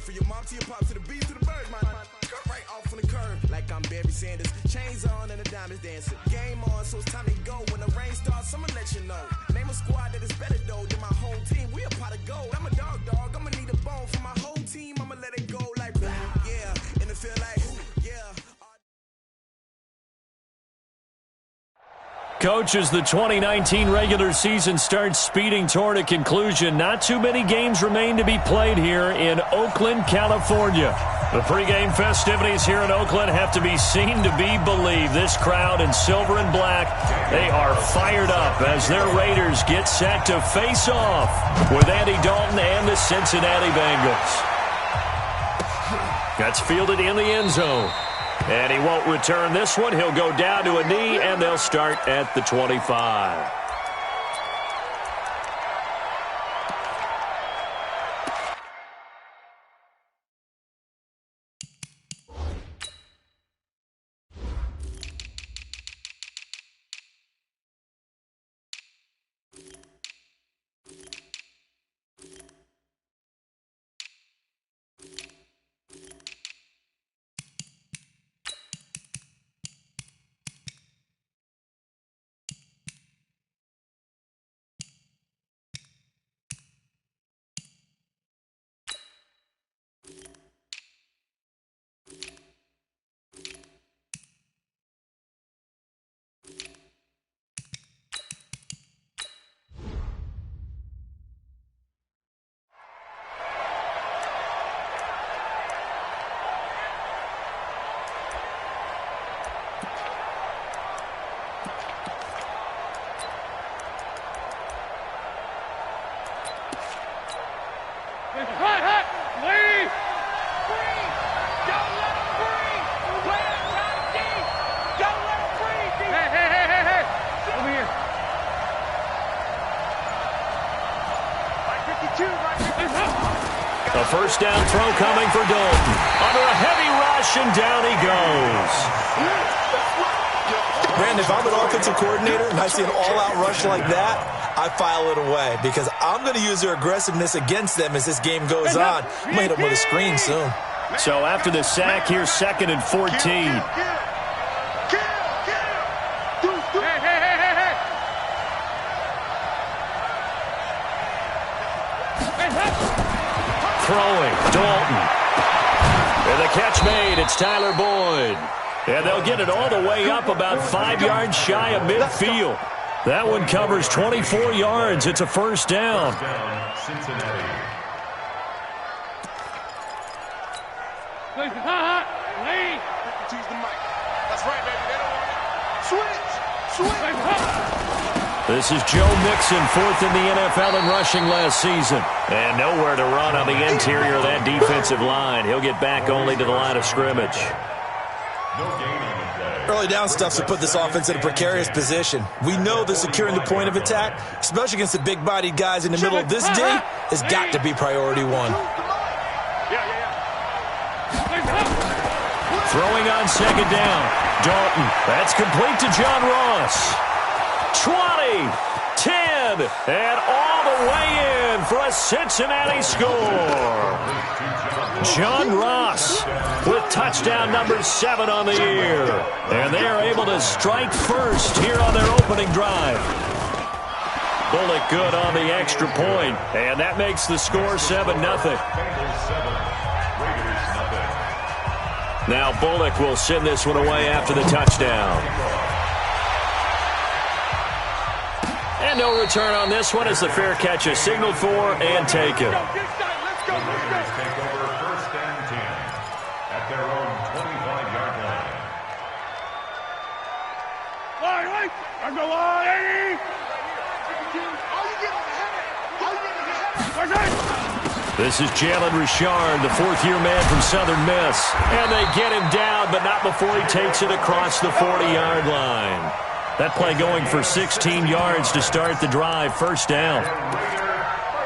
From your mom to your pop to the beat to the bird, man. Cut right off on the curve like I'm Barry Sanders. Chains on and the diamonds dancing. Game on, so it's time to go. When the rain starts, I'ma let you know. Name a squad that is better though than my whole team. We a pot of gold. I'm a dog. I'ma need a bone for my whole team. I'ma let it go like yeah, and it feel like yeah. Coach, as the 2019 regular season starts speeding toward a conclusion, not too many games remain to be played here in Oakland, California. The pregame festivities here in Oakland have to be seen to be believed. This crowd in silver and black, they are fired up as their Raiders get set to face off with Andy Dalton and the Cincinnati Bengals. That's fielded in the end zone. And he won't return this one. He'll go down to a knee, and they'll start at the 25. A first down throw coming for Dalton. Under a heavy rush, and down he goes. Brandon, if I'm an offensive coordinator and I see an all-out rush like that, I file it away because I'm going to use their aggressiveness against them as this game goes on. I'm going to hit them with a screen soon. So after the sack, here's 2nd and 14. Throwing, Dalton. And the catch made, it's Tyler Boyd. And they'll get it all the way up about 5 yards shy of midfield. That one covers 24 yards. It's a first down. This is Joe Mixon, 4th in the NFL in rushing last season. And nowhere to run on the interior of that defensive line. He'll get back only to the line of scrimmage. Early down stuff to put this offense in a precarious position. We know that securing the point of attack, especially against the big-bodied guys in the middle of this D, has got to be priority one. Throwing on 2nd down. Dalton. That's complete to John Ross. 20, 10, and all the way in for a Cincinnati score. John Ross with touchdown number 7 on the year. And they are able to strike first here on their opening drive. Bullock good on the extra point, and that makes the score 7-0. Now Bullock will send this one away after the touchdown. And no return on this one as the fair catch is signaled for and taken. Take over 1st and 10 at their own 25-yard line. This is Jalen Richard, the 4th-year man from Southern Miss. And they get him down, but not before he takes it across the 40-yard line. That play going for 16 yards to start the drive. First down.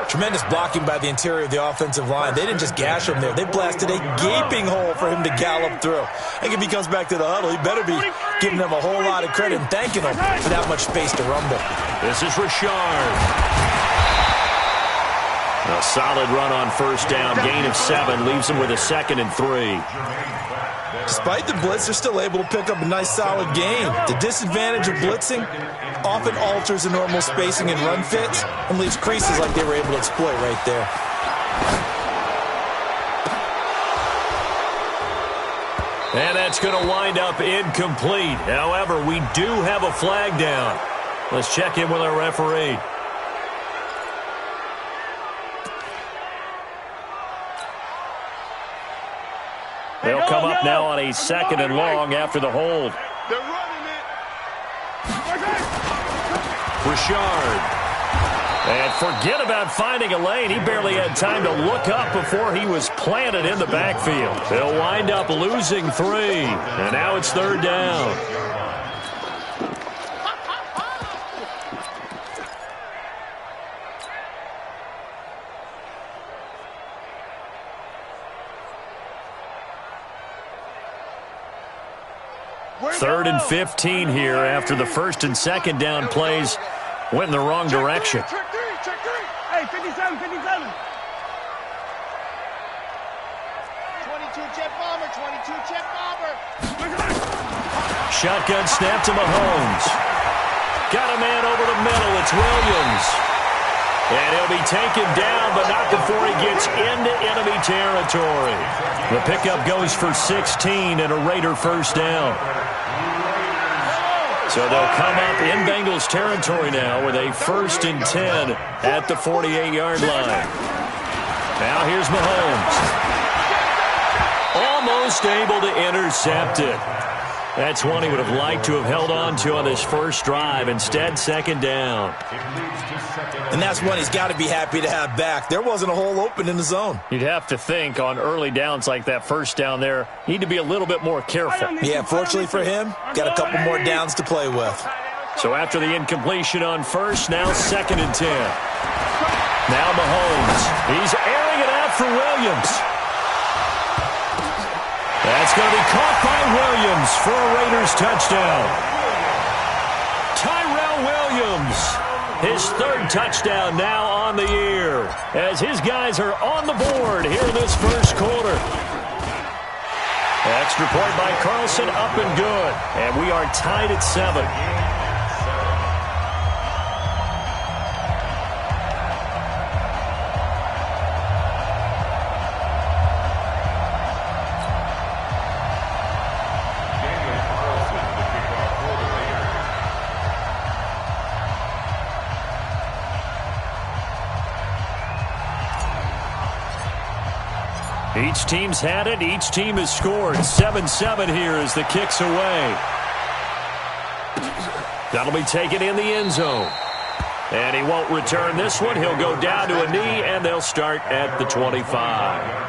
Tremendous blocking by the interior of the offensive line. They didn't just gash him there. They blasted a gaping hole for him to gallop through. I think if he comes back to the huddle, he better be giving them a whole lot of credit and thanking them for that much space to rumble. This is Richard. A solid run on first down. Gain of 7 leaves them with a 2nd and 3. Despite the blitz, they're still able to pick up a nice, solid gain. The disadvantage of blitzing often alters the normal spacing and run fits and leaves creases like they were able to exploit right there. And that's going to wind up incomplete. However, we do have a flag down. Let's check in with our referee. They'll come up now on a 2nd and long after the hold. They're running it. Richard. And forget about finding a lane. He barely had time to look up before he was planted in the backfield. They'll wind up losing 3. And now it's 3rd down. Third and 15 here after the 1st and 2nd down plays went in the wrong direction. Check three. Hey, 57. 22 jet bomber. Shotgun snap to Mahomes. Got a man over the middle. It's Williams. And he'll be taken down, but not before he gets into enemy territory. The pickup goes for 16 and a Raider first down. So they'll come up in Bengals territory now with a 1st and 10 at the 48-yard line. Now here's Mahomes. Almost able to intercept it. That's one he would have liked to have held on to on this first drive. Instead, 2nd down. And that's one he's got to be happy to have back. There wasn't a hole open in the zone. You'd have to think on early downs like that first down there, need to be a little bit more careful. Yeah, fortunately for him, got a couple more downs to play with. So after the incompletion on first, now 2nd and 10. Now Mahomes. He's airing it out for Williams. That's going to be caught by Williams for a Raiders touchdown. Tyrell Williams, his 3rd touchdown now on the year, as his guys are on the board here in this first quarter. Extra point by Carlson, up and good. And we are tied at 7. Each team's had it. Each team has scored. 7-7 here as the kick's away. That'll be taken in the end zone. And he won't return this one. He'll go down to a knee, and they'll start at the 25.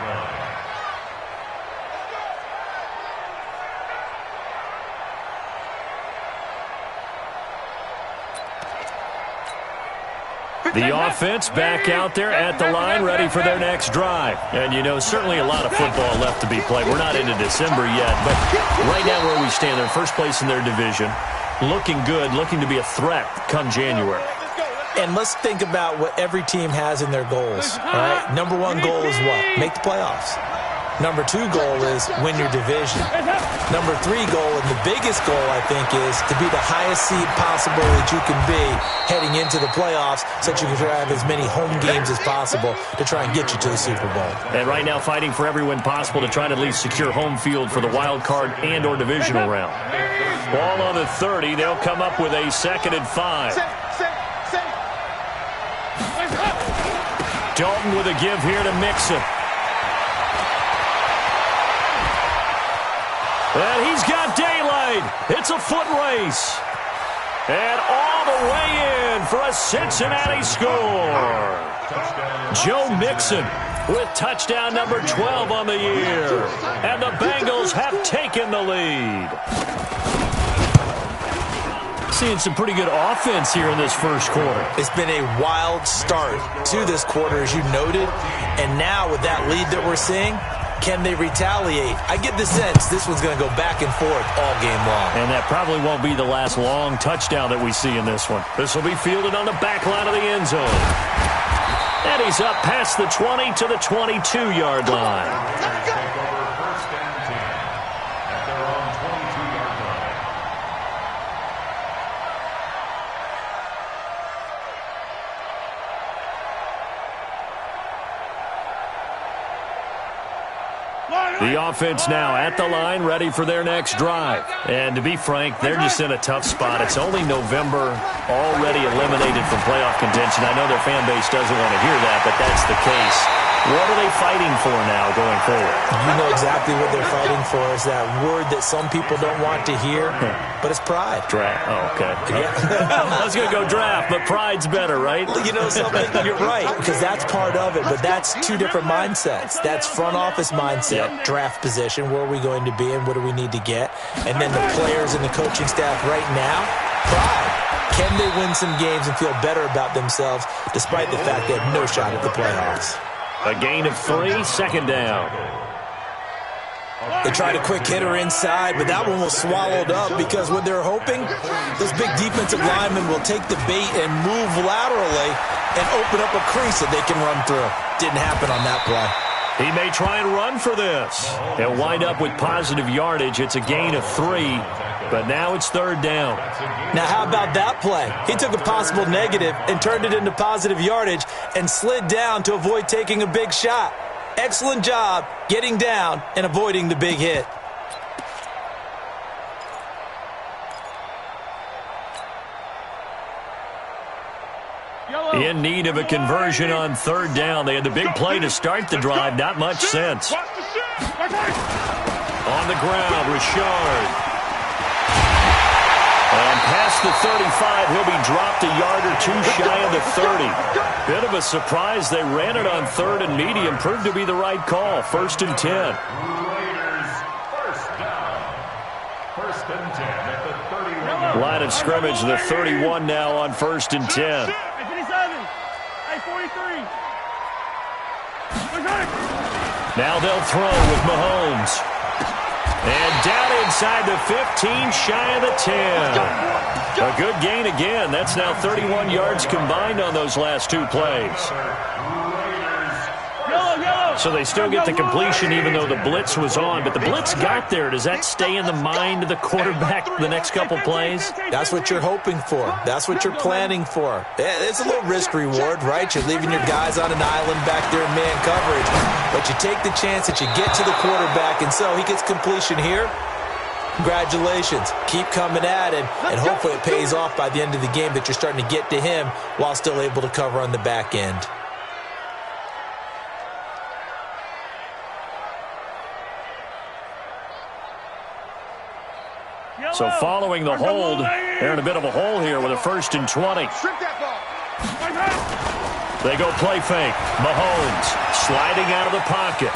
The offense back out there at the line, ready for their next drive. And, you know, certainly a lot of football left to be played. We're not into December yet, but right now where we stand, they're first place in their division, looking good, looking to be a threat come January. And let's think about what every team has in their goals. All right? Number 1 goal is what? Make the playoffs. Number 2 goal is win your division. Number 3 goal, and the biggest goal, I think, is to be the highest seed possible that you can be heading into the playoffs so that you can have as many home games as possible to try and get you to the Super Bowl. And right now fighting for every win possible to try to at least secure home field for the wild card and or divisional round. Ball on the 30. They'll come up with a 2nd and 5. Dalton with a give here to Mixon. And he's got daylight. It's a foot race. And all the way in for a Cincinnati score. Joe Mixon with touchdown number 12 on the year. And the Bengals have taken the lead. Seeing some pretty good offense here in this first quarter. It's been a wild start to this quarter, as you noted. And now with that lead that we're seeing, can they retaliate? I get the sense this one's going to go back and forth all game long. And that probably won't be the last long touchdown that we see in this one. This will be fielded on the back line of the end zone. And he's up past the 20 to the 22-yard line. Take over first and 10 at their own 22-yard line. The offense now at the line, ready for their next drive. And to be frank, they're just in a tough spot. It's only November, already eliminated from playoff contention. I know their fan base doesn't want to hear that, but that's the case. What are they fighting for now going forward? You know exactly what they're fighting for. Is that word that some people don't want to hear, but it's pride. Draft. Oh, okay. Yeah. I was going to go draft, but pride's better, right? You know something? You're right, because that's part of it, but that's two different mindsets. That's front office mindset, draft position, where are we going to be and what do we need to get? And then the players and the coaching staff right now, pride. Can they win some games and feel better about themselves despite the fact they have no shot at the playoffs? A gain of 3, second down. They tried a quick hitter inside, but that one was swallowed up because what they're hoping, those big defensive linemen will take the bait and move laterally and open up a crease that they can run through. Didn't happen on that play. He may try and run for this. He'll wind up with positive yardage. It's a gain of 3, but now it's third down. Now, how about that play? He took a possible negative and turned it into positive yardage and slid down to avoid taking a big shot. Excellent job getting down and avoiding the big hit. In need of a conversion on third down. They had the big play to start the drive. Not much sense. On the ground, Richard. And past the 35, he'll be dropped a yard or two shy of the 30. Bit of a surprise. They ran it on third and medium. Proved to be the right call. First and 10. Raiders first down. First and 10 at the 31. Line of scrimmage, the 31 now on first and 10. Now they'll throw with Mahomes. And down inside the 15, shy of the 10. A good gain again. That's now 31 yards combined on those last two plays. So they still get the completion even though the blitz was on. But the blitz got there. Does that stay in the mind of the quarterback the next couple plays? That's what you're hoping for. That's what you're planning for. It's a little risk-reward, right? You're leaving your guys on an island back there in man coverage. But you take the chance that you get to the quarterback, and so he gets completion here. Congratulations. Keep coming at him, and hopefully it pays off by the end of the game that you're starting to get to him while still able to cover on the back end. So following the hold, they're in a bit of a hole here with a first and 20. They go play fake. Mahomes sliding out of the pocket.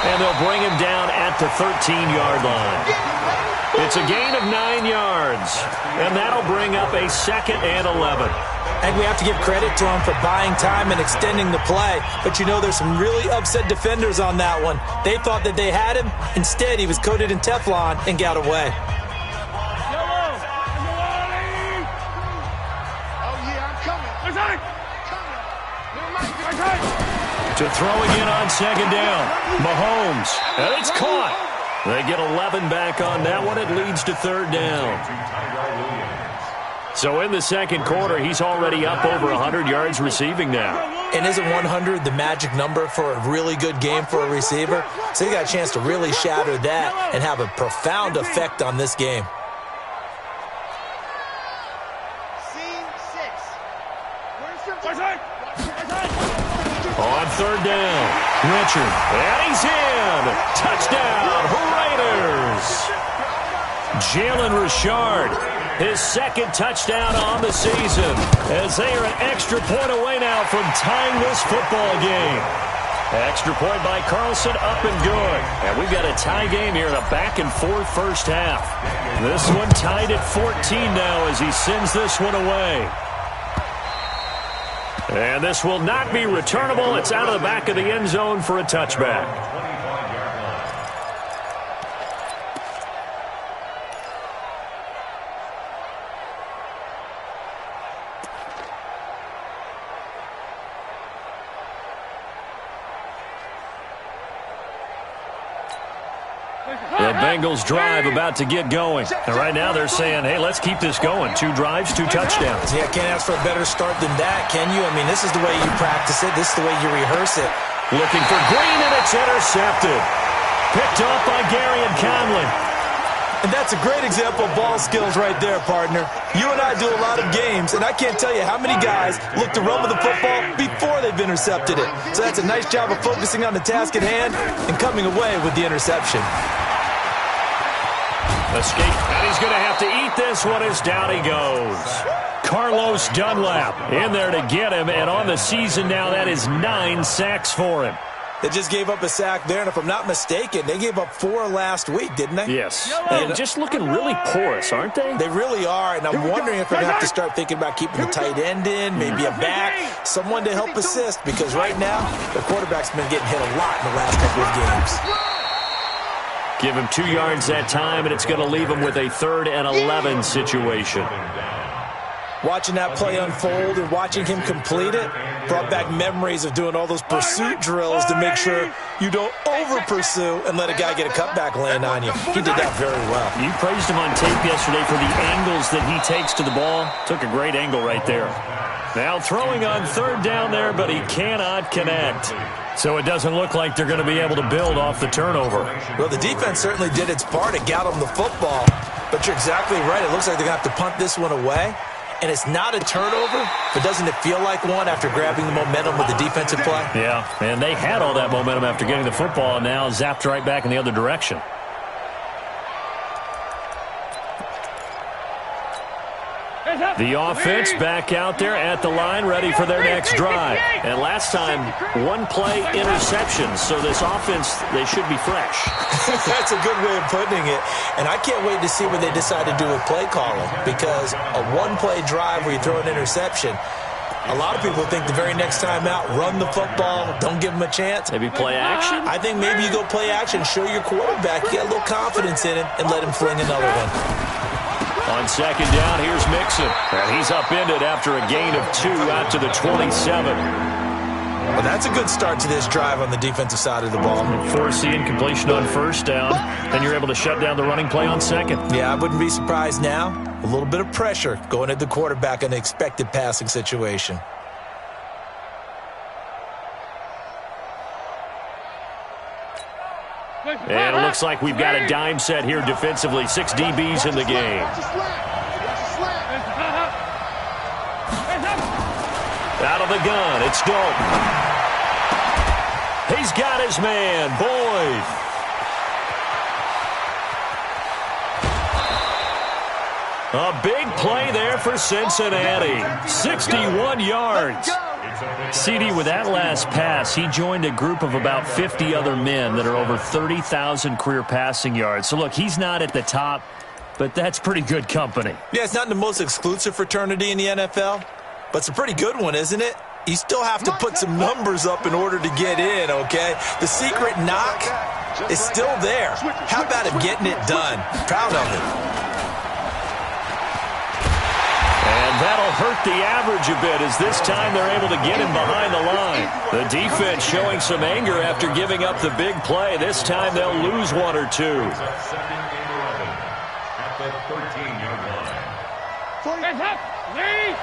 And they'll bring him down at the 13-yard line. It's a gain of 9 yards. And that'll bring up a second and 11. I think we have to give credit to him for buying time and extending the play. But you know there's some really upset defenders on that one. They thought that they had him. Instead, he was coated in Teflon and got away. To throw again on second down. Mahomes. And it's caught. They get 11 back on that one. It leads to third down. So in the second quarter, he's already up over 100 yards receiving now. And isn't 100 the magic number for a really good game for a receiver? So he got a chance to really shatter that and have a profound effect on this game. On third down, Richard, and he's in. Touchdown, Raiders. Jalen Richard, his second touchdown on the season, as they are an extra point away now from tying this football game. Extra point by Carlson, up and good. And we've got a tie game here in a back-and-forth first half. This one tied at 14 now as he sends this one away. And this will not be returnable. It's out of the back of the end zone for a touchback. The Bengals drive about to get going. And right now they're saying, hey, let's keep this going. 2 drives, 2 touchdowns. Yeah, can't ask for a better start than that, can you? I mean, this is the way you practice it. This is the way you rehearse it. Looking for Green, and it's intercepted. Picked off by Gary and Conley. And that's a great example of ball skills right there, partner. You and I do a lot of games, and I can't tell you how many guys look to run with the football before they've intercepted it. So that's a nice job of focusing on the task at hand and coming away with the interception. Escape, and he's going to have to eat this one as down he goes. Carlos Dunlap in there to get him, and on the season now, that is 9 sacks for him. They just gave up a sack there, and if I'm not mistaken, they gave up 4 last week, didn't they? Yes. And just looking really porous, aren't they? They really are, and I'm wondering if they're going to have to start thinking about keeping the tight end in, maybe a back, someone to help assist, because right now, the quarterback's been getting hit a lot in the last couple of games. Give him 2 yards that time, and it's going to leave him with a 3rd and 11 situation. Watching that play unfold and watching him complete it brought back memories of doing all those pursuit drills to make sure you don't over-pursue and let a guy get a cutback land on you. He did that very well. You praised him on tape yesterday for the angles that he takes to the ball. Took a great angle right there. Now throwing on 3rd down there, but he cannot connect. So it doesn't look like they're going to be able to build off the turnover. Well, the defense certainly did its part to get him the football, but you're exactly right. It looks like they're going to have to punt this one away. And it's not a turnover, but doesn't it feel like one after grabbing the momentum with the defensive play? Yeah, and they had all that momentum after getting the football, and now zapped right back in the other direction. The offense back out there at the line, ready for their next drive. And last time, 1-play interception, so this offense, they should be fresh. That's a good way of putting it. And I can't wait to see what they decide to do with play calling, because a 1-play drive where you throw an interception, a lot of people think the very next time out, run the football, don't give them a chance. Maybe play action? I think maybe you go play action, show your quarterback, you get a little confidence in him, and let him fling another one. On 2nd down, here's Mixon. And he's upended after a gain of 2 out to the 27. Well, that's a good start to this drive on the defensive side of the ball. Force the incompletion on 1st down. Then you're able to shut down the running play on 2nd. Yeah, I wouldn't be surprised now. A little bit of pressure going at the quarterback in an expected passing situation. And it looks like we've got a dime set here defensively. 6 DBs in the game. Out of the gun, it's Dalton. He's got his man, Boyd. A big play there for Cincinnati. 61 yards. CD, with that last pass, he joined a group of about 50 other men that are over 30,000 career passing yards. So, look, he's not at the top, but that's pretty good company. Yeah, it's not the most exclusive fraternity in the NFL, but it's a pretty good one, isn't it? You still have to put some numbers up in order to get in, okay? The secret knock is still there. How about him getting it done? Proud of him. And that'll hurt the average a bit, as this time they're able to get him behind the line. The defense showing some anger after giving up the big play. This time they'll lose 1 or 2. At the 13-yard line. Hands up! Lee!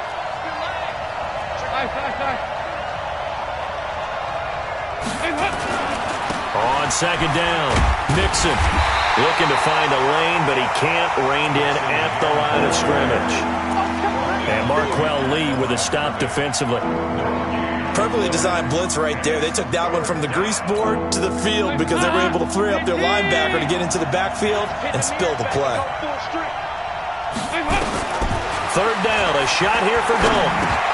On 2nd down, Mixon looking to find a lane, but he can't, reined in at the line of scrimmage. And Marquell Lee with a stop defensively. Perfectly designed blitz right there. They took that one from the grease board to the field because they were able to free up their linebacker to get into the backfield and spill the play. 3rd down, a shot here for Dalton.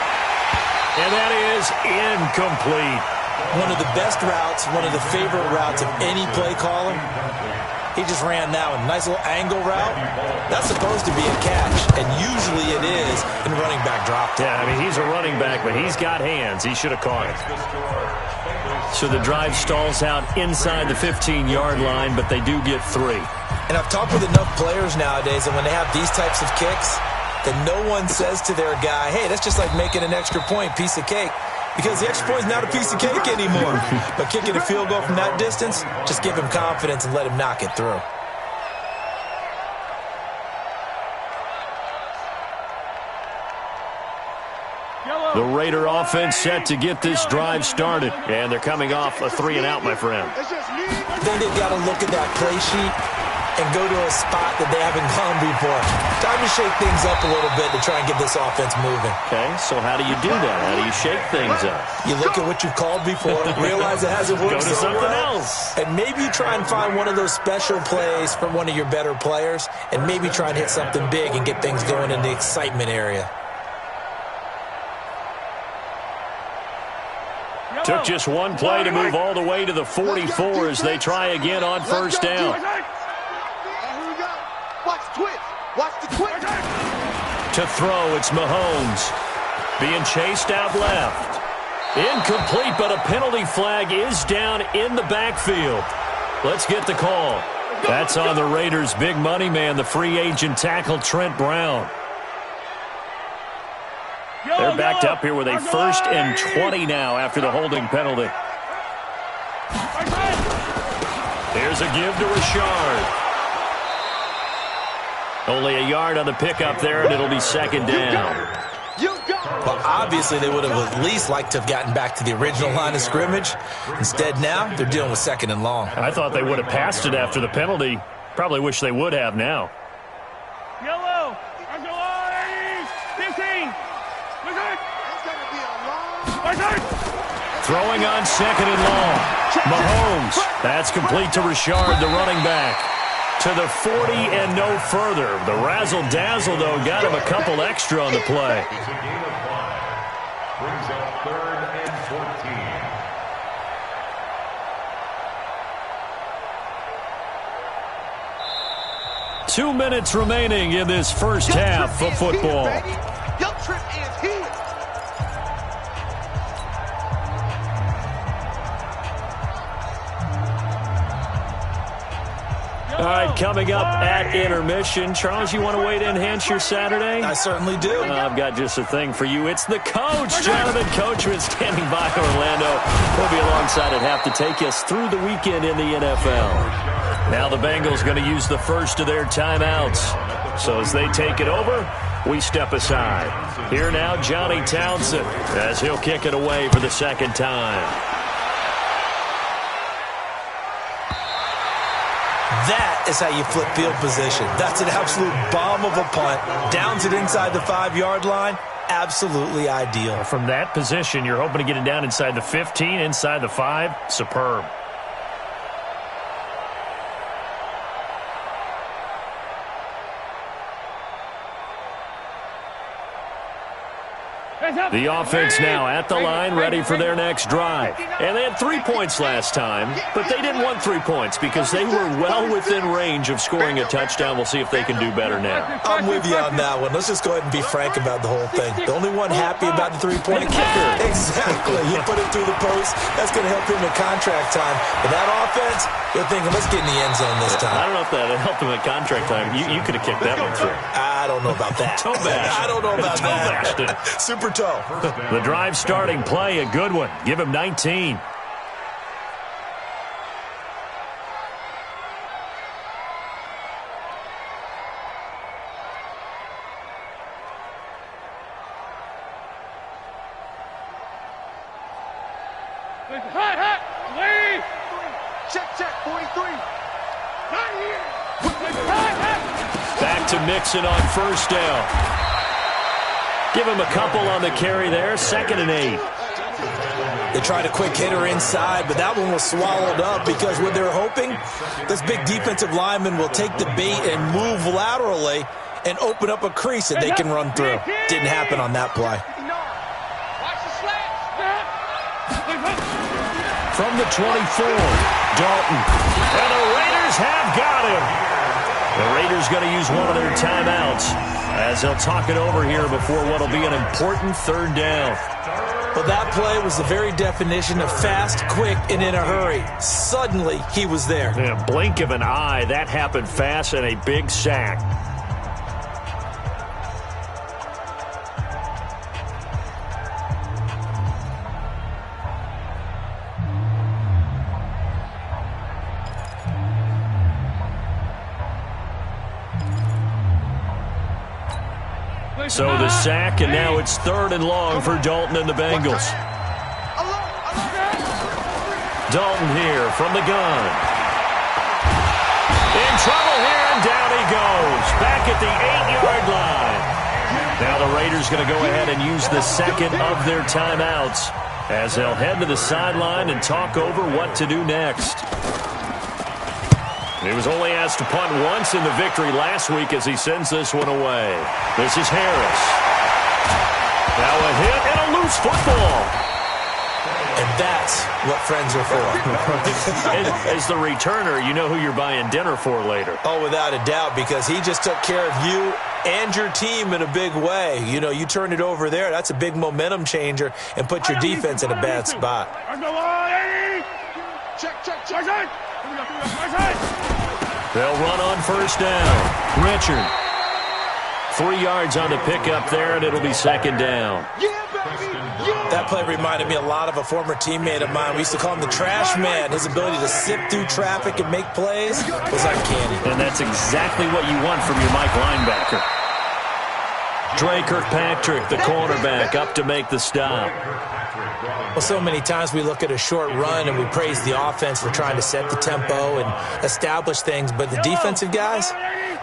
And that is incomplete. One of the best routes, one of the favorite routes of any play caller. He just ran that one. Nice little angle route. That's supposed to be a catch, and usually it is in running back drop. Yeah, I mean, he's a running back, but he's got hands. He should have caught it. So the drive stalls out inside the 15-yard line, but they do get 3. And I've talked with enough players nowadays, and when they have these types of kicks, then no one says to their guy, hey, that's just like making an extra point, piece of cake. because the extra point is not a piece of cake anymore. But kicking a field goal from that distance, just give him confidence and let him knock it through. The Raider offense set to get this drive started. And they're coming off a 3-and-out, my friend. I think they've got to look at that play sheet and go to a spot that they haven't gone before. Time to shake things up a little bit to try and get this offense moving. Okay, so how do you do that? How do you shake things up? You look at what you've called before, realize it hasn't worked Go to so something well, else. and maybe you try and find one of those special plays from one of your better players, and maybe try and hit something big and get things going in the excitement area. Took just one play to move all the way to the 44 as they try again on first down. Watch the twitch. Watch the twitch. To throw, it's Mahomes. Being chased out left. Incomplete, but a penalty flag is down in the backfield. Let's get the call. That's on the Raiders' big money man, the free agent tackle Trent Brown. They're backed up here with a 1st and 20 now after the holding penalty. Here's a give to Richard. Only a yard on the pickup there, and it'll be 2nd down. Well, obviously, they would have at least liked to have gotten back to the original line of scrimmage. Instead, now, they're dealing with 2nd and long. I thought they would have passed it after the penalty. Probably wish they would have now. Yellow. 15. Throwing on 2nd and long. Mahomes. That's complete to Richard, the running back. To the 40 and no further. The razzle-dazzle, though, got him a couple extra on the play. It's a gain of 5. Brings up 3rd and 14. 2 minutes remaining in this first half of football. Your trip is here. All right, coming up at intermission. Charles, you want to wait to enhance your Saturday? I certainly do. I've got just a thing for you. It's the coach, Jonathan Coachman, standing by Orlando. He'll be alongside at half to take us through the weekend in the NFL. Now the Bengals going to use the first of their timeouts. So as they take it over, we step aside. Here now, Johnny Townsend, as he'll kick it away for the 2nd time. That is how you flip field position. That's an absolute bomb of a punt. Downs it inside the 5-yard line. Absolutely ideal. From that position, you're hoping to get it down inside the 15, inside the 5. Superb. The offense now at the line, ready for their next drive. And they had 3 points last time, but they didn't want 3 points because they were well within range of scoring a touchdown. We'll see if they can do better now. I'm with you on that one. Let's just go ahead and be frank about the whole thing. The only one happy about the 3-point kicker. Exactly. You put it through the post. That's going to help him at contract time. But that offense, they're thinking, let's get in the end zone this time. I don't know if that helped him at contract time. You could have kicked that one through. I don't know about that. Toe bash. I don't know about Toe that. bashed it. Super toe. The drive starting play, a good one. Give him 19. Check, 43. Back to Mixon on first down. Give him a couple on the carry there. 2nd and 8. They tried a quick hitter inside, but that one was swallowed up because what they're hoping, this big defensive lineman will take the bait and move laterally and open up a crease that they can run through. Didn't happen on that play. From the 24, Dalton. And the Raiders have got him. The Raiders going to use one of their timeouts as they'll talk it over here before what will be an important 3rd down. Well, that play was the very definition of fast, quick, and in a hurry. Suddenly, he was there. In a blink of an eye, that happened fast and a big sack. So the sack, and now it's 3rd and long for Dalton and the Bengals. Dalton here from the gun. In trouble here, and down he goes. Back at the 8-yard line. Now the Raiders going to go ahead and use the second of their timeouts as they'll head to the sideline and talk over what to do next. He was only asked to punt once in the victory last week as he sends this one away. This is Harris. Now a hit and a loose football. And that's what friends are for. As the returner, you know who you're buying dinner for later. Oh, without a doubt, because he just took care of you and your team in a big way. You know, you turn it over there, that's a big momentum changer and put your defense in a bad spot. Check. They'll run on 1st down. Richard. 3 yards on the pickup there, and it'll be 2nd down. That play reminded me a lot of a former teammate of mine. We used to call him the trash man. His ability to sift through traffic and make plays was uncanny. And that's exactly what you want from your Mike linebacker. Dre Kirkpatrick, the cornerback, up to make the stop. Well, so many times we look at a short run and we praise the offense for trying to set the tempo and establish things, but the defensive guys,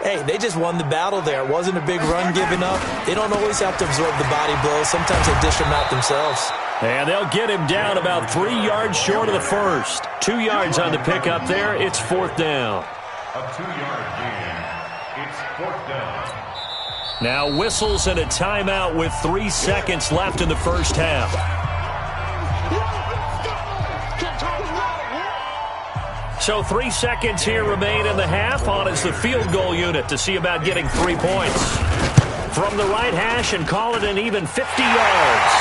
hey, they just won the battle there. It wasn't a big run given up. They don't always have to absorb the body blows. Sometimes they dish them out themselves. And they'll get him down about 3 yards short of the first. 2 yards on the pickup there. It's 4th down. A 2-yard gain. It's 4th down. Now whistles and a timeout with 3 seconds left in the first half. So 3 seconds here remain in the half. On is the field goal unit to see about getting 3 points. From the right hash and call it an even 50 yards.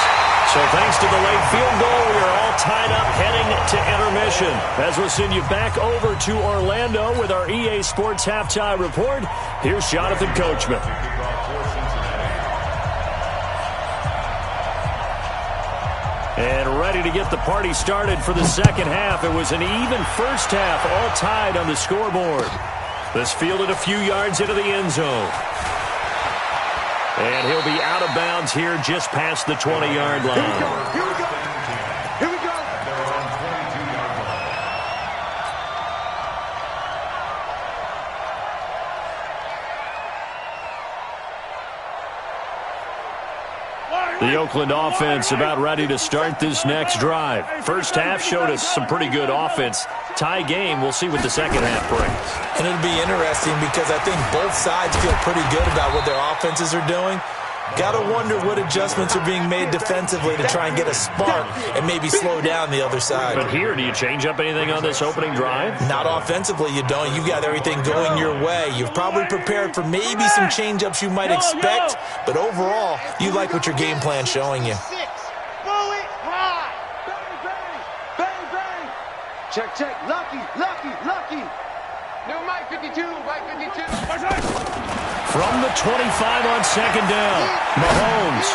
So thanks to the late field goal, we are all tied up heading to intermission. As we'll send you back over to Orlando with our EA Sports Halftime Report, here's Jonathan Coachman. And ready to get the party started for the second half. It was an even first half, all tied on the scoreboard. This fielded a few yards into the end zone. And he'll be out of bounds here just past the 20-yard line. Here we go. They're on 22-yard line. The Oakland offense about ready to start this next drive. First half showed us some pretty good offense. Tie game, we'll see what the second half brings. And it'll be interesting because I think both sides feel pretty good about what their offenses are doing. Got to wonder what adjustments are being made defensively to try and get a spark and maybe slow down the other side. But here, do you change up anything on this opening drive? Not offensively, you don't. You've got everything going your way. You've probably prepared for maybe some change-ups you might expect, but overall, you like what your game plan's showing you. Bullet high. Bang, bang. Check. Lucky. New Mike 52. From the 25 on second down, Mahomes.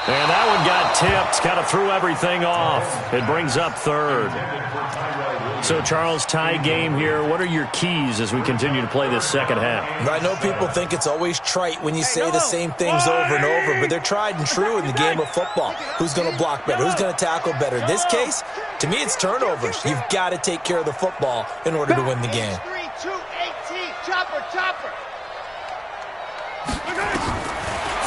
And that one got tipped, kind of threw everything off. It brings up 3rd. So, Charles, tie game here. What are your keys as we continue to play this second half? I know people think it's always trite when you say the same things over and over, but they're tried and true in the game of football. Who's going to block better? Who's going to tackle better? In this case, to me, it's turnovers. You've got to take care of the football in order to win the game. 3-2-18. Chopper.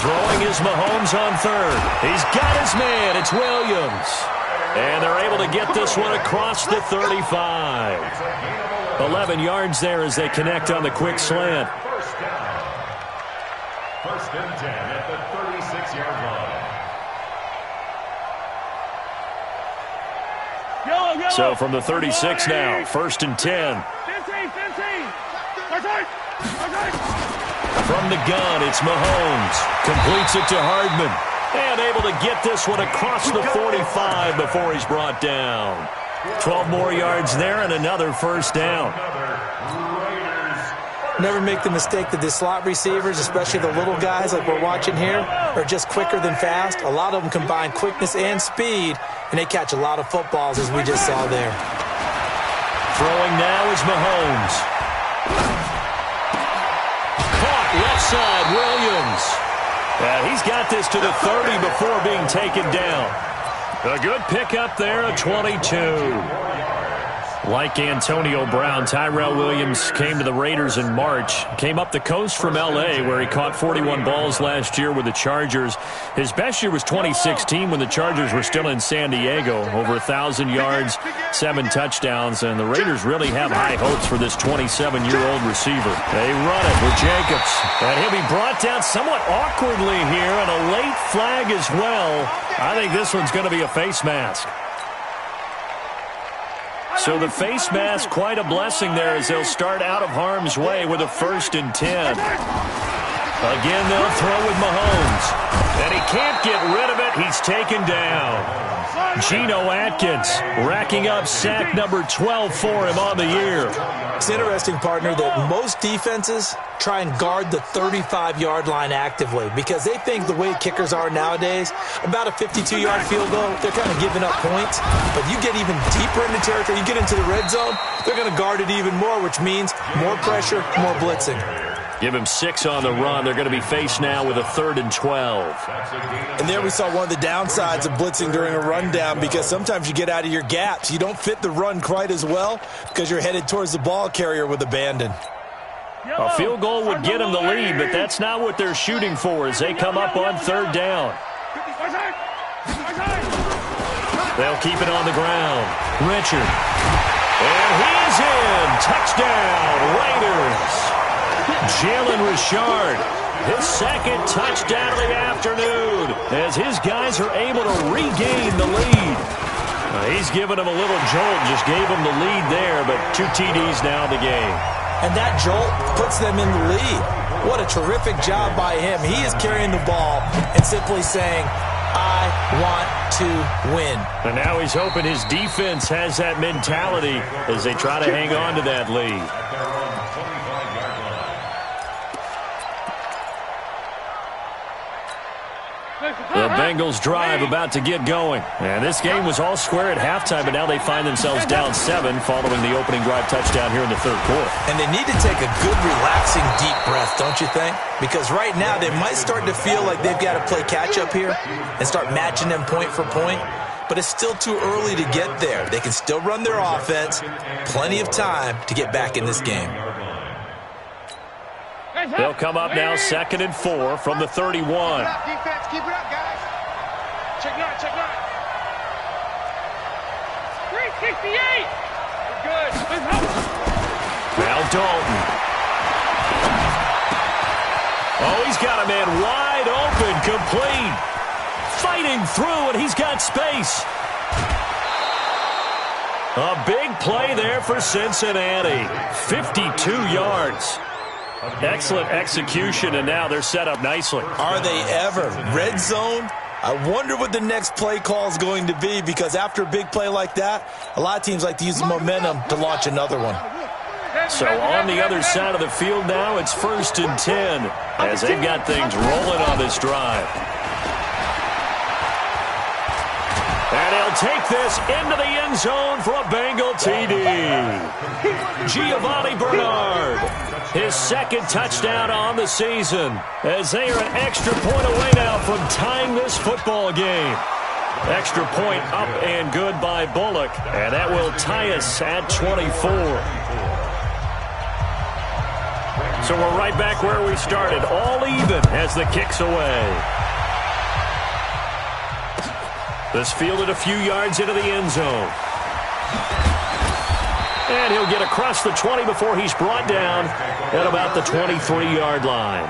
Throwing is Mahomes on 3rd. He's got his man. It's Williams. And they're able to get this one across the 35. 11 yards there as they connect on the quick slant. First down. 1st and 10 at the 36-yard line. So from the 36 now, 1st and 10. From the gun, it's Mahomes. Completes it to Hardman. And able to get this one across the 45 before he's brought down. 12 more yards there and another first down. Never make the mistake that the slot receivers, especially the little guys like we're watching here, are just quicker than fast. A lot of them combine quickness and speed, and they catch a lot of footballs, as we just saw there. Throwing now is Mahomes. Caught left side, Williams. And he's got this to the 30 before being taken down. A good pickup there, a 22. Like Antonio Brown, Tyrell Williams came to the Raiders in March. Came up the coast from L.A., where he caught 41 balls last year with the Chargers. His best year was 2016 when the Chargers were still in San Diego. Over 1,000 yards, 7 touchdowns, and the Raiders really have high hopes for this 27-year-old receiver. They run it with Jacobs, and he'll be brought down somewhat awkwardly here, and a late flag as well. I think this one's going to be a face mask. So the face mask, quite a blessing there as they'll start out of harm's way with a 1st and 10. Again, they'll throw with Mahomes. And he can't get rid of it. He's taken down. Geno Atkins racking up sack number 12 for him on the year. It's interesting, partner, that most defenses try and guard the 35-yard line actively because they think the way kickers are nowadays, about a 52-yard field goal, they're kind of giving up points. But you get even deeper into territory, you get into the red zone, they're going to guard it even more, which means more pressure, more blitzing. Give him 6 on the run. They're going to be faced now with a 3rd and 12. And there we saw one of the downsides of blitzing during a rundown because sometimes you get out of your gaps. You don't fit the run quite as well because you're headed towards the ball carrier with abandon. A field goal would get them the lead, but that's not what they're shooting for as they come up on 3rd down. They'll keep it on the ground. Richard. And he's in. Touchdown, Raiders. Jalen Richard, his 2nd touchdown of the afternoon as his guys are able to regain the lead. He's given him a little jolt, just gave him the lead there, but 2 TDs now in the game. And that jolt puts them in the lead. What a terrific job by him. He is carrying the ball and simply saying, I want to win. And now he's hoping his defense has that mentality as they try to hang on to that lead. The Bengals drive about to get going. And this game was all square at halftime, but now they find themselves down 7 following the opening drive touchdown here in the 3rd quarter. And they need to take a good, relaxing, deep breath, don't you think? Because right now they might start to feel like they've got to play catch-up here and start matching them point for point. But it's still too early to get there. They can still run their offense. Plenty of time to get back in this game. They'll come up now 2nd and 4 from the 31. Keep it up, defense. Keep it up, guys. Check 9, check 9. 368. We're good. Now Dalton. Oh, he's got a man wide open, complete. Fighting through, and he's got space. A big play there for Cincinnati. 52 yards. Excellent execution, and now they're set up nicely. Are they ever? Red zone? I wonder what the next play call is going to be because after a big play like that, a lot of teams like to use the momentum to launch another one. So on the other side of the field now, it's 1st and 10 as they've got things rolling on this drive. And he'll take this into the end zone for a Bengal TD. Giovanni Bernard, his 2nd touchdown on the season, as they are an extra point away now from tying this football game. Extra point up and good by Bullock, and that will tie us at 24. So we're right back where we started, all even as the kick's away. This fielded a few yards into the end zone. And he'll get across the 20 before he's brought down at about the 23-yard line.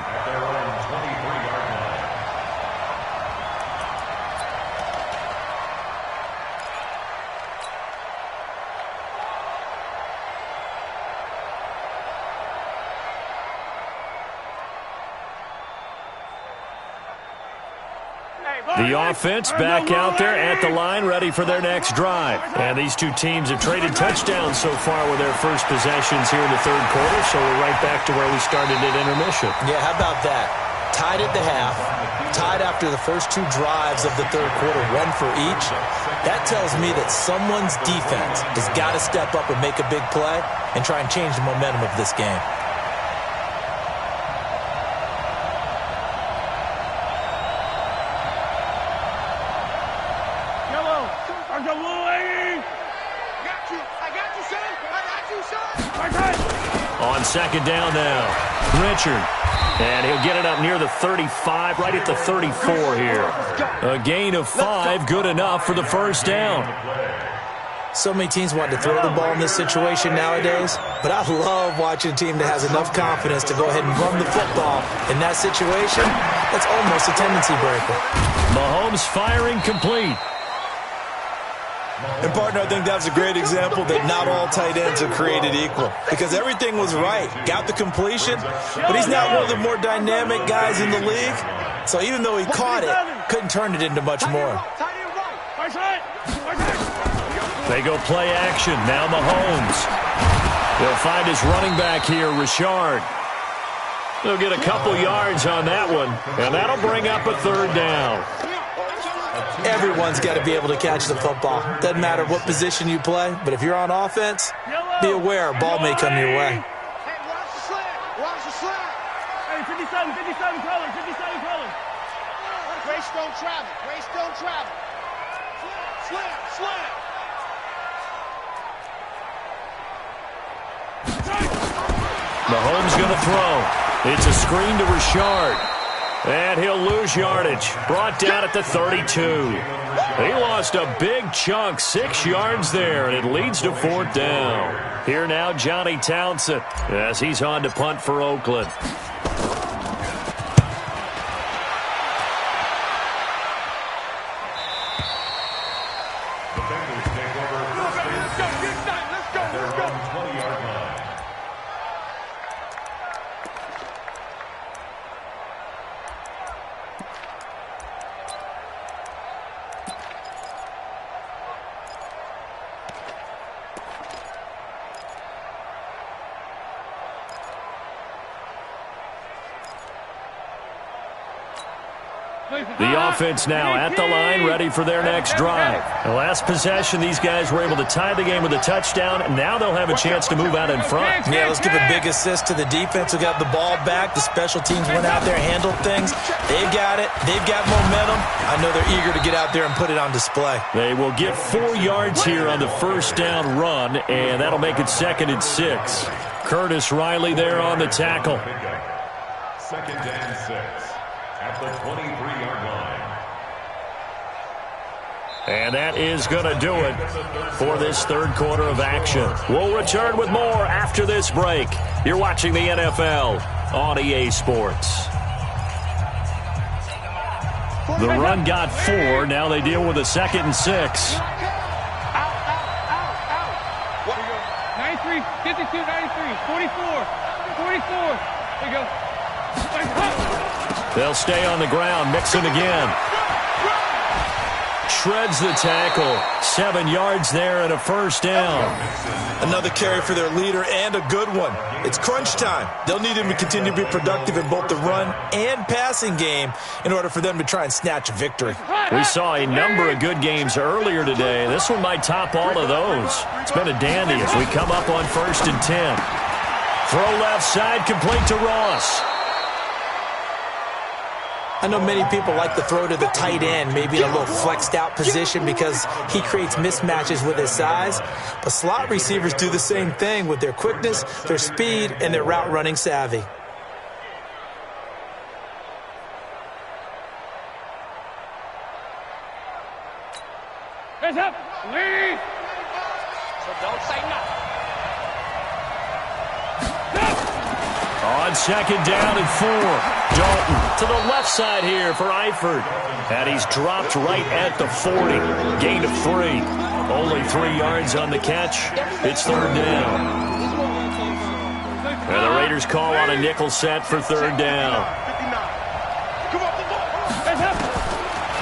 The offense back out there at the line, ready for their next drive. And these two teams have traded touchdowns so far with their first possessions here in the 3rd quarter, so we're right back to where we started at intermission. Yeah, how about that? Tied at the half, tied after the first 2 drives of the 3rd quarter, 1 for each. That tells me that someone's defense has got to step up and make a big play and try and change the momentum of this game. On second down now, Richard. And he'll get it up near the 35, right at the 34 here. A gain of 5, good enough for the first down. So many teams want to throw the ball in this situation nowadays, but I love watching a team that has enough confidence to go ahead and run the football. In that situation, that's almost a tendency breaker. Mahomes firing complete. And, partner, I think that's a great example that not all tight ends are created equal, because everything was right. Got the completion, but he's not one of the more dynamic guys in the league. So even though he caught it, couldn't turn it into much more. They go play action. Now Mahomes. He'll find his running back here, Richard. They'll get a couple yards on that one, and that'll bring up a third down. Everyone's got to be able to catch the football. Doesn't matter what position you play, but if you're on offense, be aware a ball may come your way. Hey, watch the slant. Watch the slant. Hey, 57 colors, 57 colors. Grace don't travel. Grace don't travel. Slant, slant. Mahomes going to throw. It's a screen to Richard. And he'll lose yardage. Brought down at the 32. He lost a big chunk, 6 yards there, and it leads to fourth down. Here now, Johnny Townsend, as he's on to punt for Oakland. The offense now at the line, ready for their next drive. The last possession, these guys were able to tie the game with a touchdown, and now they'll have a chance to move out in front. Yeah, let's give a big assist to the defense who got the ball back. The special teams went out there, handled things. They've got it. They've got momentum. I know they're eager to get out there and put it on display. They will get 4 yards here on the first down run, and that'll make it 2nd and 6. Curtis Riley there on the tackle. 2nd and 6 at the 23-yard line. And that is going to do it for this third quarter of action. We'll return with more after this break. You're watching the NFL on EA Sports. The run got 4. Now they deal with a 2nd and 6. 93, 52, 93, 44, 44. There you go. They'll stay on the ground. Mixon again. Shreds the tackle. 7 yards there and a first down. Another carry for their leader and a good one. It's crunch time. They'll need him to continue to be productive in both the run and passing game in order for them to try and snatch a victory. We saw a number of good games earlier today. This one might top all of those. It's been a dandy as we come up on 1st and 10. Throw left side, complete to Ross. I know many people like to throw to the tight end, maybe in a little flexed out position because he creates mismatches with his size. But slot receivers do the same thing with their quickness, their speed, and their route running savvy. Hands up. Lead. So don't say nothing. On 2nd down and 4. Dalton to the left side here for Eifert. And he's dropped right at the 40. Gain of 3. Only 3 yards on the catch. It's 3rd down. And the Raiders call on a nickel set for 3rd down.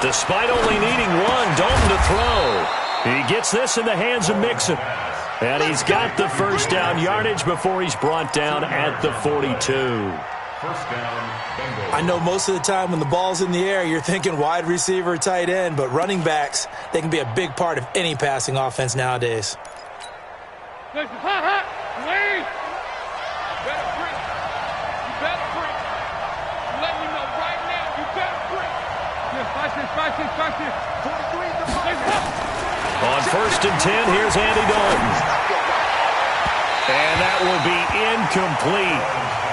Despite only needing 1, Dalton to throw. He gets this in the hands of Mixon. And he's got the first down yardage before he's brought down at the 42. First down, Bengals. I know most of the time when the ball's in the air, you're thinking wide receiver, tight end, but running backs, they can be a big part of any passing offense nowadays. Lead. You better break. You better break. I'm letting you know right now, you better break. Yeah, watch this. 43 the On 1st and 10, here's Andy Dalton. And that will be incomplete.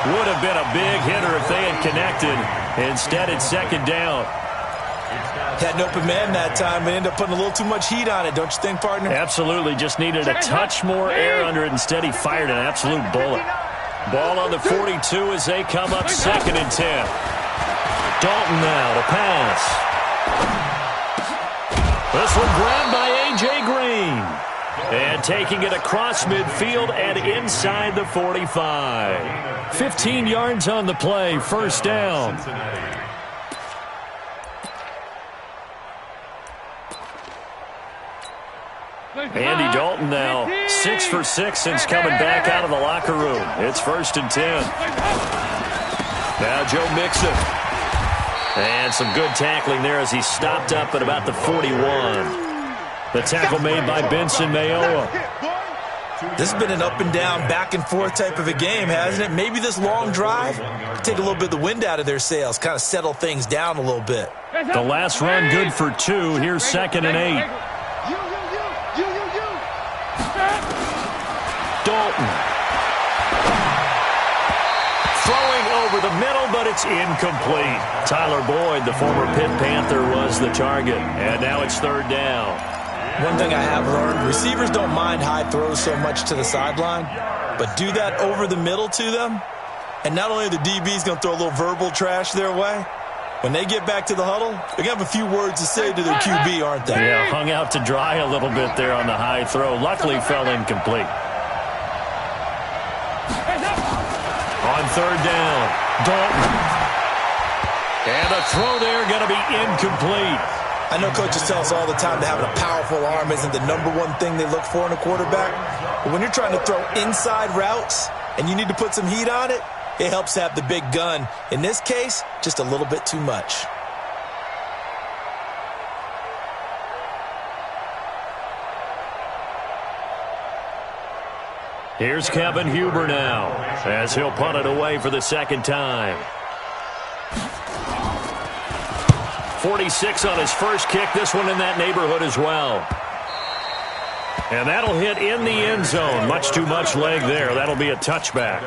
Would have been a big hitter if they had connected. Instead, it's second down. Had an open man that time, but ended up putting a little too much heat on it, don't you think, partner? Absolutely. Just needed a touch more air under it. Instead, he fired an absolute bullet. Ball on the 42 as they come up 2nd and 10. Dalton now to pass. This one grabbed by A.J. Green. And taking it across midfield and inside the 45. 15 yards on the play, first down. Andy Dalton now 6 for 6 since coming back out of the locker room. It's 1st and 10. Now Joe Mixon. And some good tackling there as he stopped up at about the 41. The tackle made by Benson Mayowa. This has been an up and down, back and forth type of a game, hasn't it? Maybe this long drive take a little bit of the wind out of their sails, kind of settle things down a little bit. The last run good for 2. Here's 2nd and 8. Dalton. Throwing over the middle, but it's incomplete. Tyler Boyd, the former Pitt Panther, was the target. And now it's 3rd down. One thing I have learned, receivers don't mind high throws so much to the sideline, but do that over the middle to them, and not only are the DBs going to throw a little verbal trash their way, when they get back to the huddle, they're going to have a few words to say to their QB, aren't they? Yeah, hung out to dry a little bit there on the high throw. Luckily fell incomplete. On 3rd down, Dalton. And the throw there going to be incomplete. I know coaches tell us all the time that having a powerful arm isn't the #1 thing they look for in a quarterback. But when you're trying to throw inside routes and you need to put some heat on it, it helps to have the big gun. In this case, just a little bit too much. Here's Kevin Huber now as he'll punt it away for the 2nd time. 46 on his first kick. This one in that neighborhood as well. And that'll hit in the end zone. Much too much leg there. That'll be a touchback.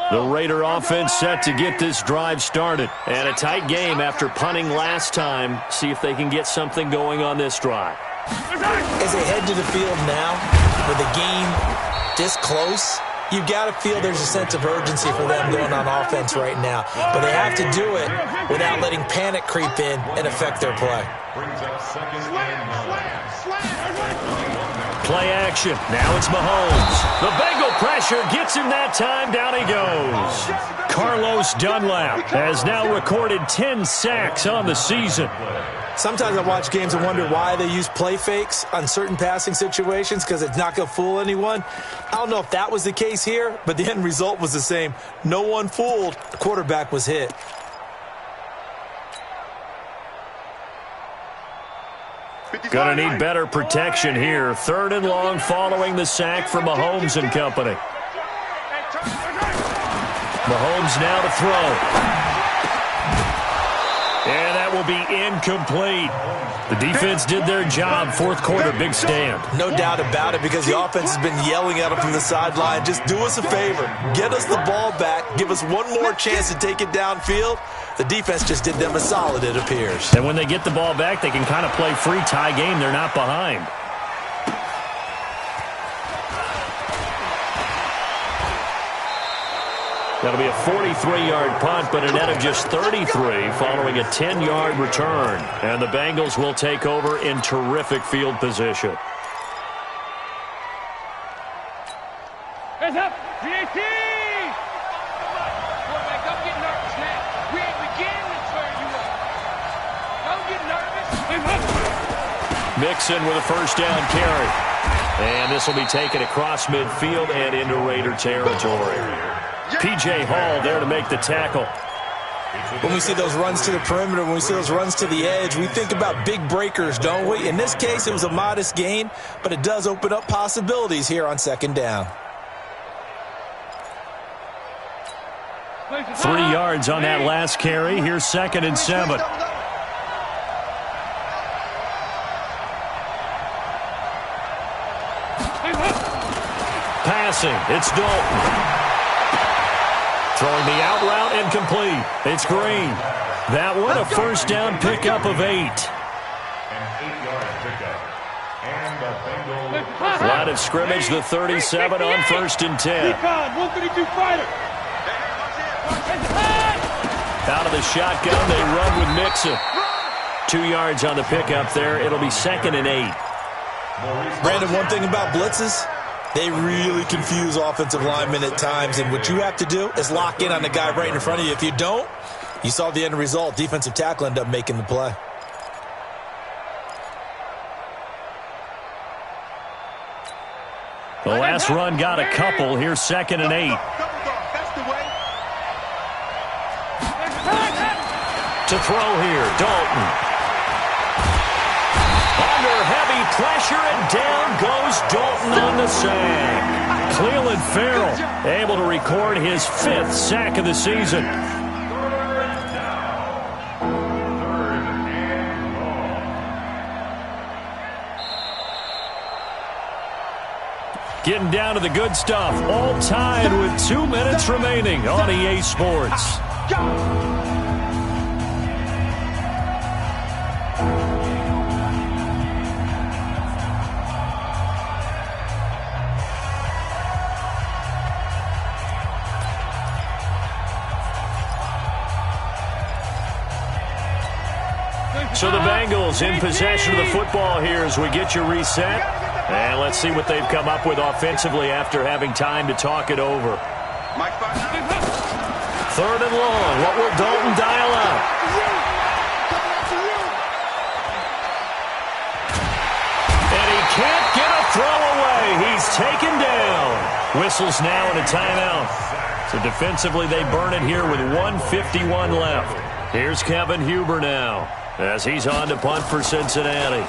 The Raider offense set to get this drive started. And a tight game after punting last time. See if they can get something going on this drive. As they head to the field now, with the game this close, you've got to feel there's a sense of urgency for them going on offense right now. But they have to do it without letting panic creep in and affect their play. Play action. Now it's Mahomes. The Bengal pressure gets him that time. Down he goes. Carlos Dunlap has now recorded 10 sacks on the season. Sometimes I watch games and wonder why they use play fakes on certain passing situations because it's not going to fool anyone. I don't know if that was the case here, but the end result was the same. No one fooled. The quarterback was hit. Gonna need better protection here. 3rd and long following the sack from Mahomes and company. Mahomes now to throw. And that will be incomplete. The defense did their job. 4th quarter, big stand. No doubt about it because the offense has been yelling at them from the sideline. Just do us a favor. Get us the ball back. Give us one more chance to take it downfield. The defense just did them a solid, it appears. And when they get the ball back, they can kind of play free tie game. They're not behind. That'll be a 43-yard punt, but a net of just 33 following a 10-yard return. And the Bengals will take over in terrific field position. Hands up! PAT! Quarterback, don't get nervous now. We ain't beginning to turn you up. Don't get nervous. Mixon with a first down carry. And this will be taken across midfield and into Raider territory. P.J. Hall there to make the tackle. When we see those runs to the perimeter, when we see those runs to the edge, we think about big breakers, don't we? In this case, it was a modest gain, but it does open up possibilities here on 2nd down. 3 yards on that last carry. Here's 2nd and 7. Passing, it's Dalton. Throwing the out route incomplete. It's Green. That one a first down pickup of 8. An 8-yard pickup. And the Bengals. Line of scrimmage, the 37 on 1st and 10. 132 fighter. Out of the shotgun, they run with Mixon. 2 yards on the pickup there. It'll be 2nd and 8. Brandon, one thing about blitzes, they really confuse offensive linemen at times, and what you have to do is lock in on the guy right in front of you. If you don't, you saw the end result. Defensive tackle ended up making the play. The last run got a couple. Here's 2nd and 8. That's the way. To throw here, Dalton. Under heavy pressure, and down goes Dalton on the sack. Cleveland Farrell able to record his 5th sack of the season. Getting down to the good stuff. All tied with 2 minutes remaining on EA Sports. So the Bengals in possession of the football here as we get you reset. And let's see what they've come up with offensively after having time to talk it over. 3rd and long. What will Dalton dial up? And he can't get a throw away. He's taken down. Whistles now and a timeout. So defensively they burn it here with 1:51 left. Here's Kevin Huber now as he's on to punt for Cincinnati.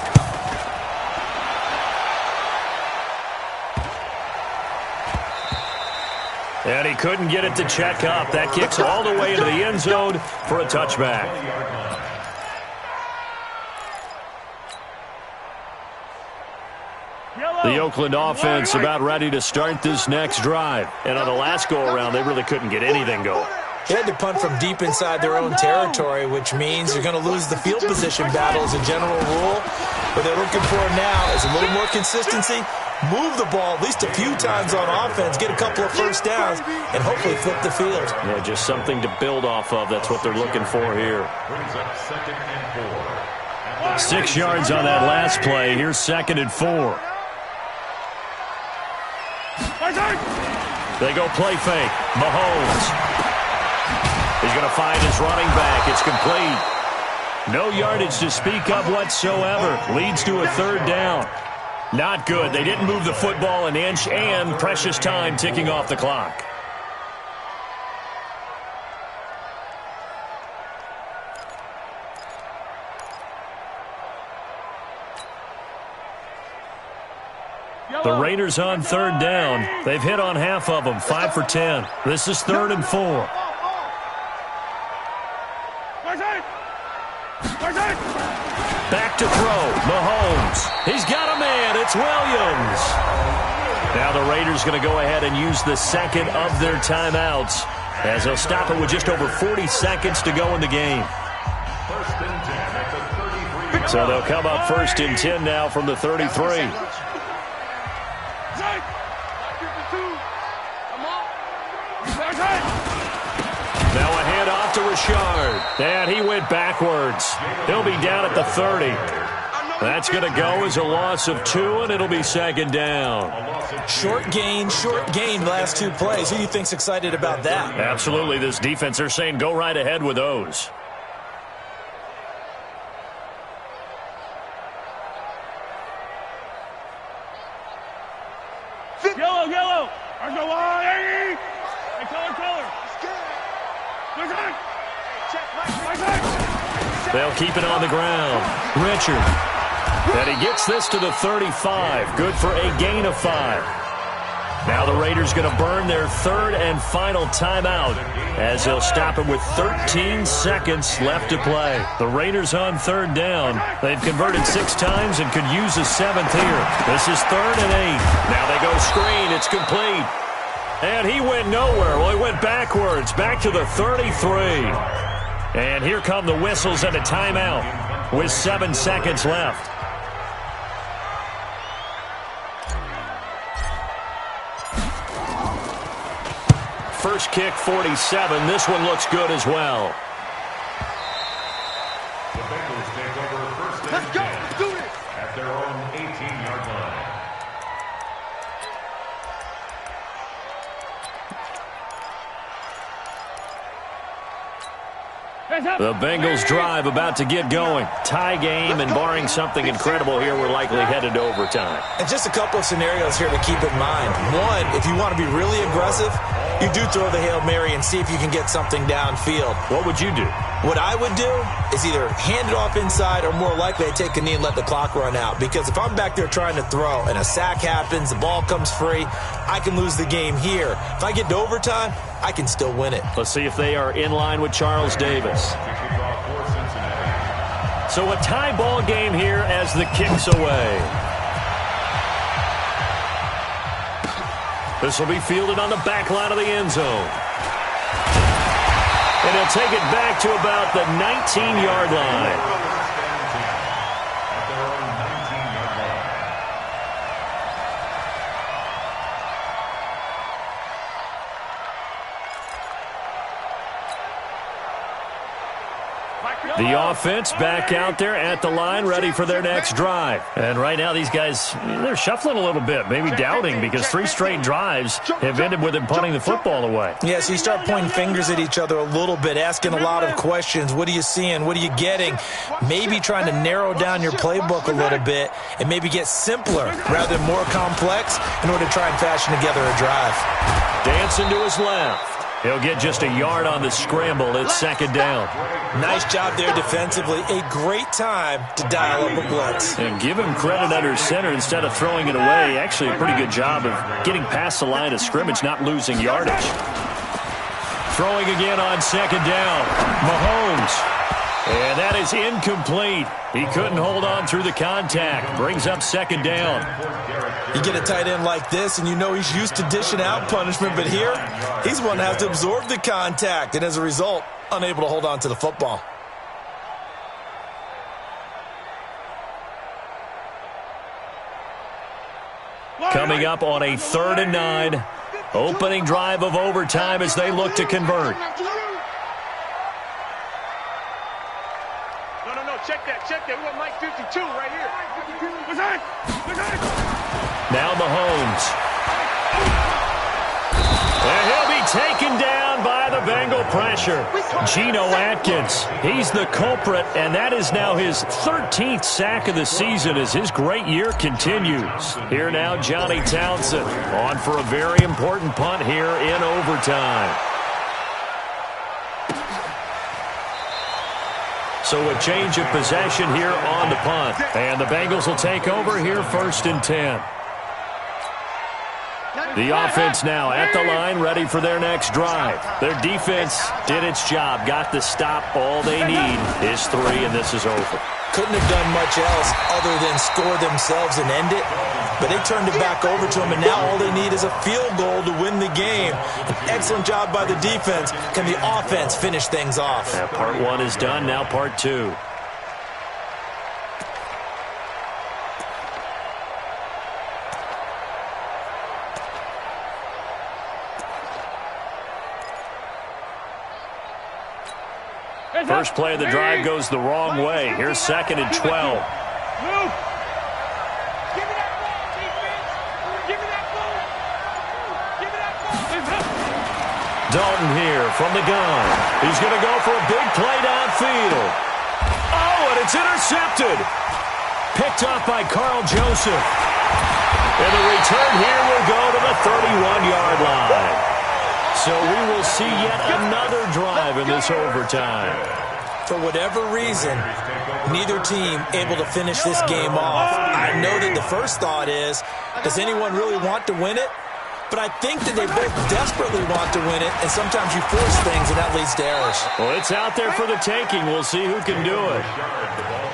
And he couldn't get it to check up. That kicks all the way into the end zone for a touchback. The Oakland offense about ready to start this next drive. And on the last go-around, they really couldn't get anything going. They had to punt from deep inside their own territory, which means you're going to lose the field position battle as a general rule. What they're looking for now is a little more consistency, move the ball at least a few times on offense, get a couple of first downs, and hopefully flip the field. Yeah, just something to build off of. That's what they're looking for here. 6 yards on that last play. Here's 2nd and 4. They go play fake. Mahomes. He's going to find his running back. It's complete. No yardage to speak of whatsoever. Leads to a 3rd down. Not good. They didn't move the football an inch, and precious time ticking off the clock. The Raiders on 3rd down. They've hit on half of them, 5 for 10. This is 3rd and 4. Back to throw. Mahomes. He's got a man. It's Williams. Now the Raiders going to go ahead and use the 2nd of their timeouts as they'll stop it with just over 40 seconds to go in the game. So they'll come up 1st and 10 now from the 33. Now a handoff to Richard. And he went backwards. He'll be down at the 30. That's going to go as a loss of 2, and it'll be 2nd down. Short gain, last 2 plays. Who do you think's excited about that? Absolutely. This defense, they're saying go right ahead with those. Yellow. There's no line. Hey, color. They'll keep it on the ground. Richard. And he gets this to the 35. Good for a gain of 5. Now the Raiders going to burn their third and final timeout as they'll stop it with 13 seconds left to play. The Raiders on third down. They've converted 6 times and could use a 7th here. This is 3rd and 8. Now they go screen. It's complete. And he went nowhere. Well, he went backwards, back to the 33. And here come the whistles and a timeout with 7 seconds left. First kick, 47. This one looks good as well. The Bengals take over first and 10. Let's go. Let's do this. At their own 18-yard line. The Bengals drive about to get going. Tie game, and barring something incredible here, we're likely headed to overtime. And just a couple of scenarios here to keep in mind. One, if you want to be really aggressive, you do throw the Hail Mary and see if you can get something downfield. What would you do? What I would do is either hand it off inside or more likely I take a knee and let the clock run out. Because if I'm back there trying to throw and a sack happens, the ball comes free, I can lose the game here. If I get to overtime, I can still win it. Let's see if they are in line with Charles Davis. So a tie ball game here as the kick's away. This will be fielded on the back line of the end zone. And he'll take it back to about the 19-yard line. The offense back out there at the line, ready for their next drive. And right now, these guys, they're shuffling a little bit, maybe doubting, because 3 straight drives have ended with them punting the football away. Yeah, so you start pointing fingers at each other a little bit, asking a lot of questions. What are you seeing? What are you getting? Maybe trying to narrow down your playbook a little bit and maybe get simpler rather than more complex in order to try and fashion together a drive. Dancing to his left. He'll get just a yard on the scramble. It's 2nd down. Nice job there defensively. A great time to dial up a blitz. And give him credit under center instead of throwing it away. Actually, a pretty good job of getting past the line of scrimmage, not losing yardage. Throwing again on 2nd down. Mahomes. And that is incomplete. He couldn't hold on through the contact. Brings up 2nd down. You get a tight end like this, and you know he's used to dishing out punishment, but here, he's one that has to absorb the contact, and as a result, unable to hold on to the football. Coming up on a 3rd and 9. Opening drive of overtime as they look to convert. No, check that. We want Mike 52 right here. What's that? Now Mahomes. And he'll be taken down by the Bengal pressure. Geno Atkins, he's the culprit, and that is now his 13th sack of the season as his great year continues. Here now, Johnny Townsend on for a very important punt here in overtime. So a change of possession here on the punt. And the Bengals will take over here 1st and 10. The offense now at the line, ready for their next drive. Their defense did its job, got the stop. All they need is 3, and this is over. Couldn't have done much else other than score themselves and end it. But they turned it back over to them, and now all they need is a field goal to win the game. An excellent job by the defense. Can the offense finish things off? Part 1 is done, now part 2. First play of the drive goes the wrong way. Here's 2nd and 12. Move. Give me that ball, defense. Give me that ball. Give me that ball. Dalton here from the gun. He's going to go for a big play downfield. Oh, and it's intercepted. Picked off by Carl Joseph. And the return here will go to the 31-yard line. So we will see yet another drive in this overtime. For whatever reason, neither team able to finish this game off. I know that the first thought is, does anyone really want to win it? but I think that they both desperately want to win it, and sometimes you force things, and that leads to errors. Well, it's out there for the taking. We'll see who can do it.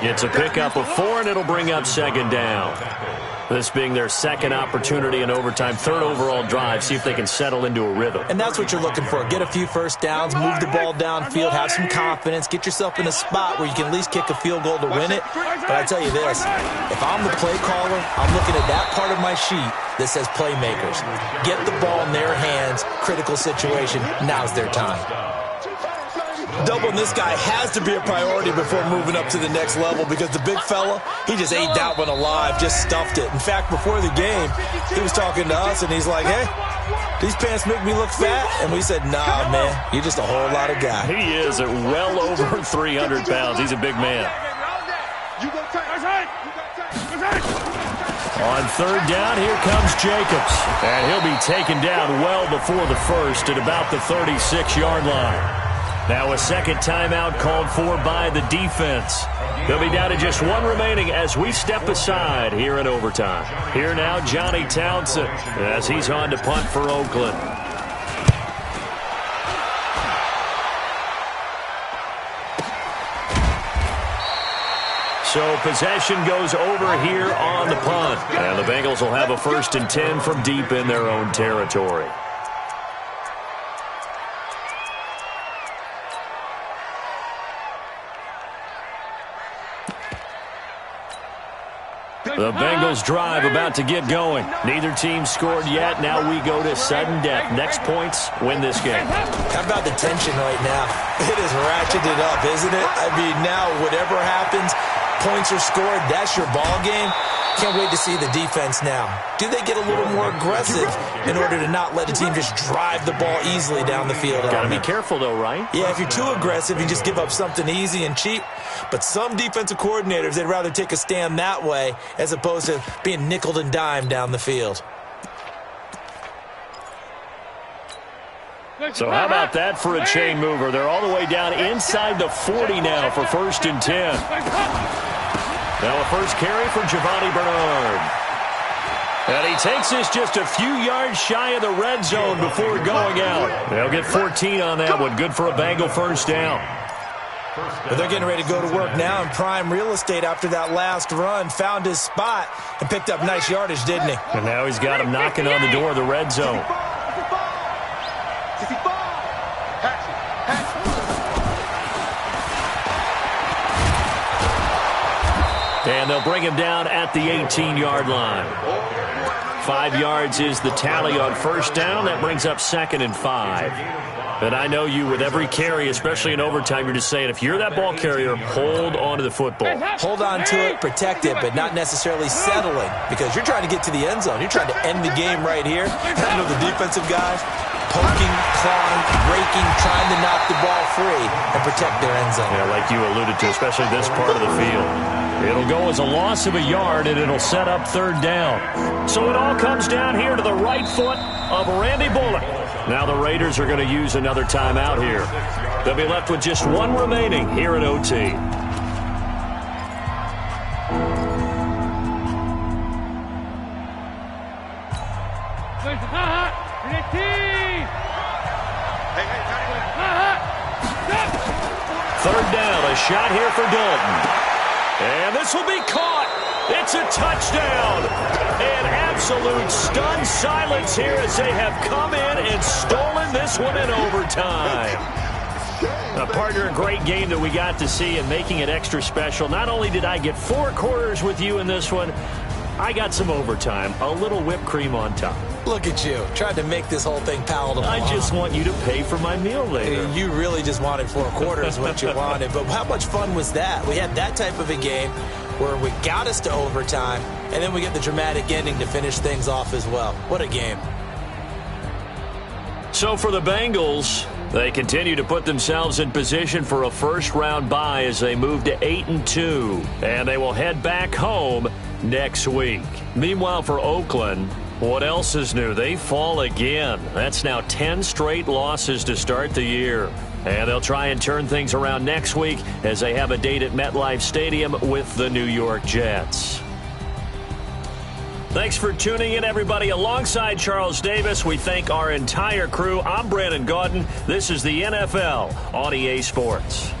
It's a pickup of 4, and it'll bring up second down. This being their second opportunity in overtime, third overall drive, see if they can settle into a rhythm. And that's what you're looking for. Get a few first downs, move the ball downfield, have some confidence, get yourself in a spot where you can at least kick a field goal to win it. But I tell you this, if I'm the play caller, I'm looking at that part of my sheet that says playmakers. Get the ball in their hands, critical situation, now's their time. Doubling this guy has to be a priority before moving up to the next level because the big fella, he just ate that one alive, just stuffed it. In fact, before the game, he was talking to us, and he's like, hey, these pants make me look fat? And we said, nah, man, you're just a whole lot of guy. He is at well over 300 pounds. He's a big man. On third down, here comes Jacobs. And he'll be taken down well before the first at about the 36-yard line. Now a second timeout called for by the defense. They'll be down to just one remaining as we step aside here in overtime. Here now, Johnny Townsend as he's on to punt for Oakland. So possession goes over here on the punt. And the Bengals will have a 1st and 10 from deep in their own territory. The Bengals drive about to get going. Neither team scored yet. Now we go to sudden death. Next points win this game. How about the tension right now? It is ratcheted up, isn't it? I mean, now whatever happens, points are scored. That's your ball game. Can't wait to see the defense now. Do they get a little more aggressive in order to not let the team just drive the ball easily down the field? Got to be careful, though, right? Yeah, if you're too aggressive, you just give up something easy and cheap. But some defensive coordinators, they'd rather take a stand that way as opposed to being nickeled and dimed down the field. So how about that for a chain mover? They're all the way down inside the 40 now for 1st and 10. Now a first carry for Giovanni Bernard. And he takes this just a few yards shy of the red zone before going out. They'll get 14 on that one. Good for a Bengal first down. But they're getting ready to go to work now in prime real estate after that last run. Found his spot and picked up nice yardage, didn't he? And now he's got him knocking on the door of the red zone. And they'll bring him down at the 18-yard line. 5 yards is the tally on first down. That brings up 2nd and 5. And I know you, with every carry, especially in overtime, you're just saying, if you're that ball carrier, hold on to the football. Hold on to it, protect it, but not necessarily settling, because you're trying to get to the end zone. You're trying to end the game right here. I know the defensive guys poking, clawing, raking, trying to knock the ball free and protect their end zone. Yeah, like you alluded to, especially this part of the field. It'll go as a loss of a yard, and it'll set up third down. So it all comes down here to the right foot of Randy Bullock. Now the Raiders are going to use another timeout here. They'll be left with just one remaining here in OT. Third down, a shot here for Dalton. And this will be caught. It's a touchdown. An absolute stunned silence here as they have come in and stolen this one in overtime. Partner, a great game that we got to see and making it extra special. Not only did I get 4 quarters with you in this one, I got some overtime, a little whipped cream on top. Look at you, tried to make this whole thing palatable. I just want you to pay for my meal later. You really just wanted 4 quarters what you wanted. But how much fun was that? We had that type of a game where we got us to overtime, and then we get the dramatic ending to finish things off as well. What a game. So for the Bengals, they continue to put themselves in position for a first-round bye as they move to 8-2, and they will head back home next week. Meanwhile, for Oakland, what else is new? They fall again. That's now 10 straight losses to start the year. And they'll try and turn things around next week as they have a date at MetLife Stadium with the New York Jets. Thanks for tuning in, everybody. Alongside Charles Davis, we thank our entire crew. I'm Brandon Gaudin. This is the NFL on EA Sports.